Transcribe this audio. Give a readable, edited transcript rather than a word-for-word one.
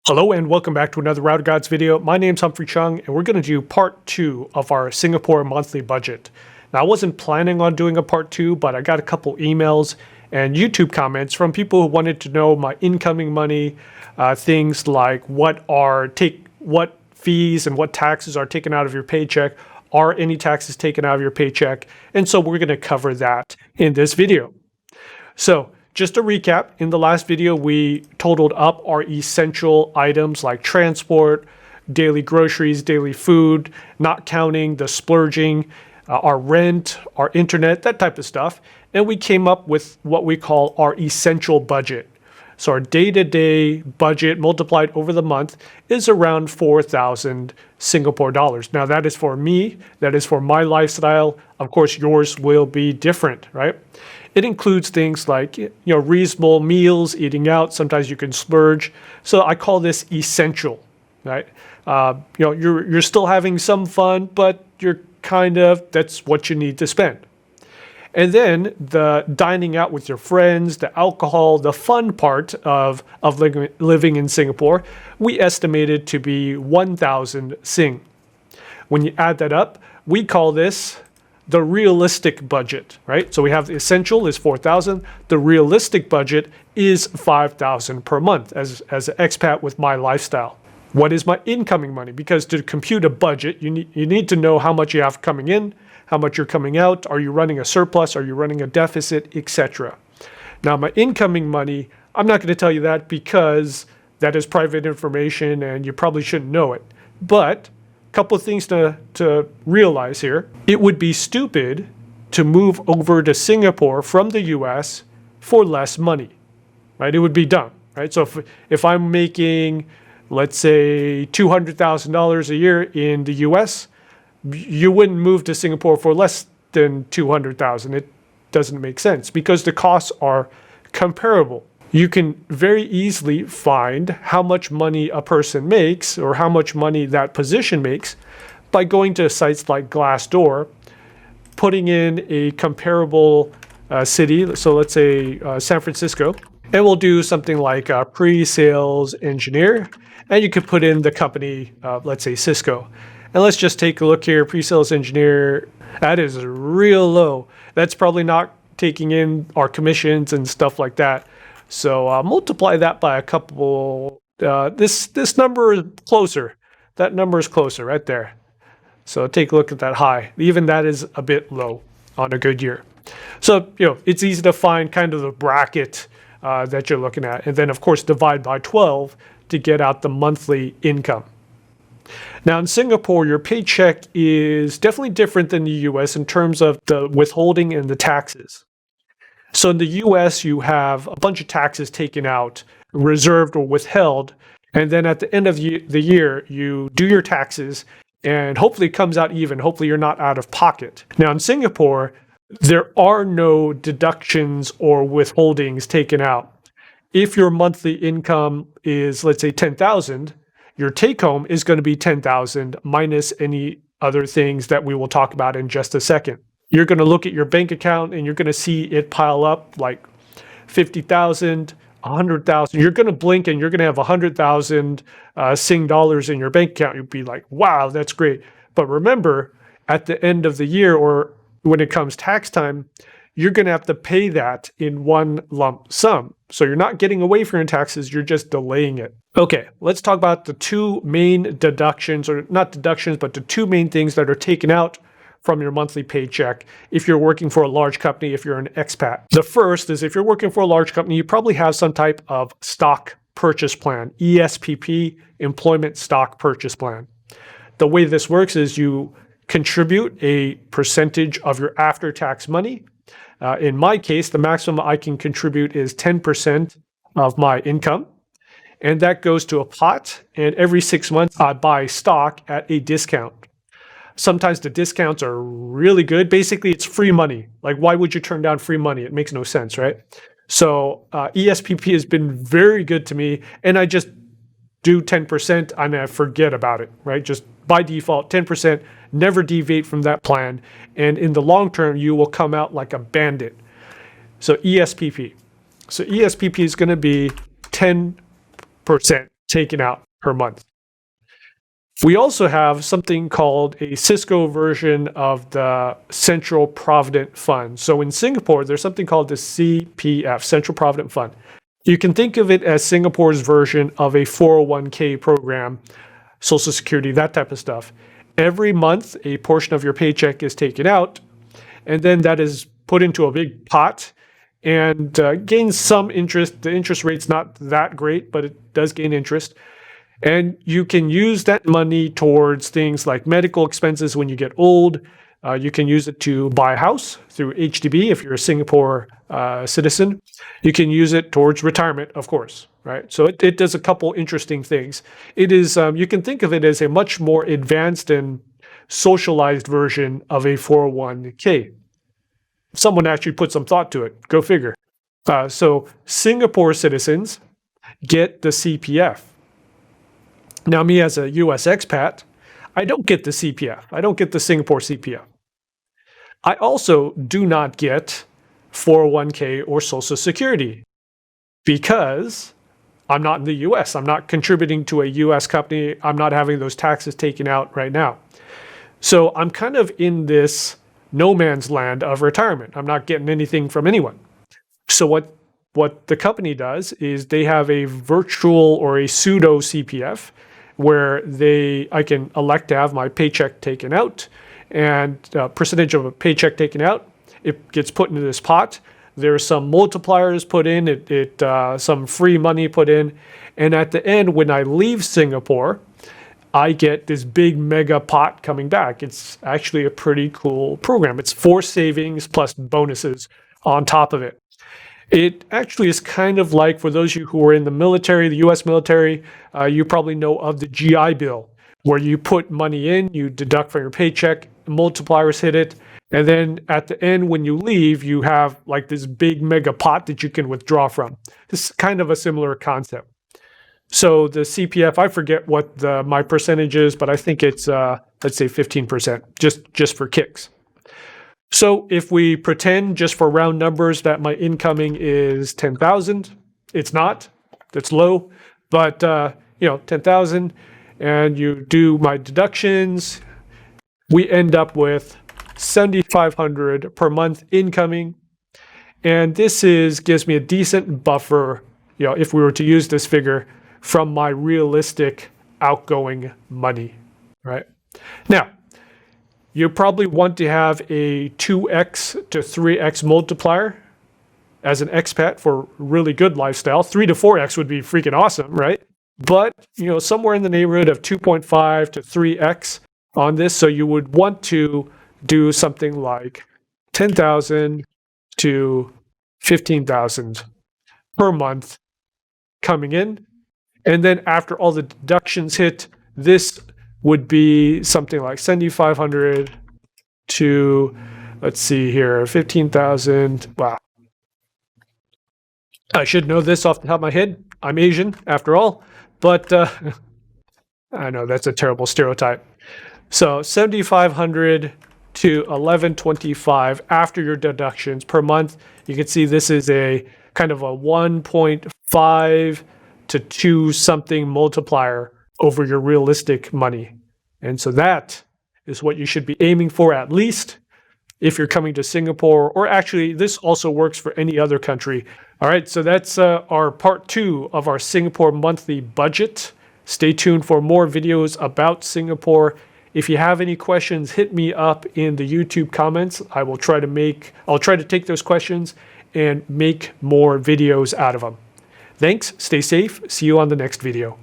Hello and welcome back to another Router Gods video. My name's Humphrey Chung and we're going to do part 2 of our Singapore monthly budget. Now I wasn't planning on doing a part 2, but I got a couple emails and YouTube comments from people who wanted to know my incoming money, things like what fees and what taxes are taken out of your paycheck, are any taxes taken out of your paycheck, and so we're going to cover that in this video. So just to recap, in the last video, we totaled up our essential items like transport, daily groceries, daily food, not counting the splurging, our rent, our internet, that type of stuff. And we came up with what we call our essential budget. So our day-to-day budget multiplied over the month is around 4,000 Singapore dollars. Now that is for me, that is for my lifestyle. Of course, yours will be different, right? It includes things like, reasonable meals, eating out. Sometimes you can splurge. So I call this essential, right? You're still having some fun, but that's what you need to spend. And then the dining out with your friends, the alcohol, the fun part of living in Singapore, we estimated to be 1,000 Sing. When you add that up, we call this the realistic budget, right? So we have the essential is 4,000. The realistic budget is 5,000 per month as an expat with my lifestyle. What is my incoming money? Because to compute a budget, you need to know how much you have coming in, how much you're coming out. Are you running a surplus? Are you running a deficit, etc.? Now, my incoming money, I'm not going to tell you that because that is private information and you probably shouldn't know it. But couple of things to realize here. It would be stupid to move over to Singapore from the US for less money, right? It would be dumb, right? So if I'm making, let's say, $200,000 a year in the US, you wouldn't move to Singapore for less than $200,000. It doesn't make sense because the costs are comparable. You can very easily find how much money a person makes or how much money that position makes by going to sites like Glassdoor, putting in a comparable city, so let's say San Francisco, and we'll do something like a pre-sales engineer, and you could put in the company, let's say Cisco. And let's just take a look here, pre-sales engineer, that is real low. That's probably not taking in our commissions and stuff like that. So multiply that by a couple. This number is closer. That number is closer right there. So take a look at that high. Even that is a bit low on a good year. So it's easy to find kind of the bracket that you're looking at, and then of course divide by 12 to get out the monthly income. Now in Singapore, your paycheck is definitely different than the US in terms of the withholding and the taxes. So in the US, you have a bunch of taxes taken out, reserved or withheld, and then at the end of the year, you do your taxes, and hopefully it comes out even. Hopefully you're not out of pocket. Now in Singapore, there are no deductions or withholdings taken out. If your monthly income is, let's say, 10,000, your take-home is going to be 10,000 minus any other things that we will talk about in just a second. You're going to look at your bank account and you're going to see it pile up like 50,000, 100,000. You're going to blink and you're going to have 100,000 Sing dollars in your bank account. You'll be like, wow, that's great. But remember, at the end of the year or when it comes tax time, you're going to have to pay that in one lump sum. So you're not getting away from your taxes, you're just delaying it. Okay, let's talk about the two main deductions, or not deductions, but the two main things that are taken out from your monthly paycheck if you're working for a large company, if you're an expat. The first is if you're working for a large company, you probably have some type of stock purchase plan, ESPP, Employment Stock Purchase Plan. The way this works is you contribute a percentage of your after-tax money. In my case, the maximum I can contribute is 10% of my income. And that goes to a pot. And every 6 months, I buy stock at a discount. Sometimes the discounts are really good. Basically, it's free money. Like, why would you turn down free money? It makes no sense, right? So ESPP has been very good to me. And I just do 10% and I forget about it, right? Just by default, 10%, never deviate from that plan. And in the long term, you will come out like a bandit. So ESPP. So ESPP is going to be 10% taken out per month. We also have something called a Cisco version of the Central Provident Fund. So in Singapore, there's something called the CPF, Central Provident Fund. You can think of it as Singapore's version of a 401k program, Social Security, that type of stuff. Every month, a portion of your paycheck is taken out, and then that is put into a big pot and gains some interest. The interest rate's not that great, but it does gain interest. And you can use that money towards things like medical expenses when you get old. You can use it to buy a house through HDB if you're a Singapore citizen. You can use it towards retirement, of course, right? So it does a couple interesting things. It is, you can think of it as a much more advanced and socialized version of a 401k. Someone actually put some thought to it. Go figure. So Singapore citizens get the CPF. Now, me as a US expat, I don't get the CPF. I don't get the Singapore CPF. I also do not get 401k or Social Security because I'm not in the US. I'm not contributing to a US company. I'm not having those taxes taken out right now. So I'm kind of in this no man's land of retirement. I'm not getting anything from anyone. So what the company does is they have a virtual or a pseudo CPF where I can elect to have my paycheck taken out, and percentage of a paycheck taken out, it gets put into this pot. There's some multipliers put in, some free money put in, and at the end, when I leave Singapore, I get this big mega pot coming back. It's actually a pretty cool program. It's forced savings plus bonuses on top of it. It actually is kind of like, for those of you who are in the military, the US military, you probably know of the GI Bill, where you put money in, you deduct from your paycheck, multipliers hit it, and then at the end, when you leave, you have like this big mega pot that you can withdraw from. This is kind of a similar concept. So the CPF, I forget what my percentage is, but I think it's, let's say 15%, just for kicks. So if we pretend, just for round numbers, that my incoming is 10,000, it's not, that's low, but 10,000, and you do my deductions, we end up with 7,500 per month incoming, and this gives me a decent buffer, if we were to use this figure, from my realistic outgoing money, right? Now, you probably want to have a 2x to 3x multiplier as an expat for really good lifestyle. 3 to 4x would be freaking awesome, right? But, somewhere in the neighborhood of 2.5 to 3x on this. So you would want to do something like 10,000 to 15,000 per month coming in. And then after all the deductions hit, this would be something like 7,500 to, let's see here, 15,000. Wow. I should know this off the top of my head. I'm Asian, after all. But I know that's a terrible stereotype. So 7,500 to 1,125 after your deductions per month. You can see this is a kind of a 1.5 to 2 something multiplier over your realistic money. And so that is what you should be aiming for, at least if you're coming to Singapore, or actually this also works for any other country. All right, so that's our part 2 of our Singapore monthly budget. Stay tuned for more videos about Singapore. If you have any questions, hit me up in the YouTube comments. I'll try to take those questions and make more videos out of them. Thanks, stay safe, see you on the next video.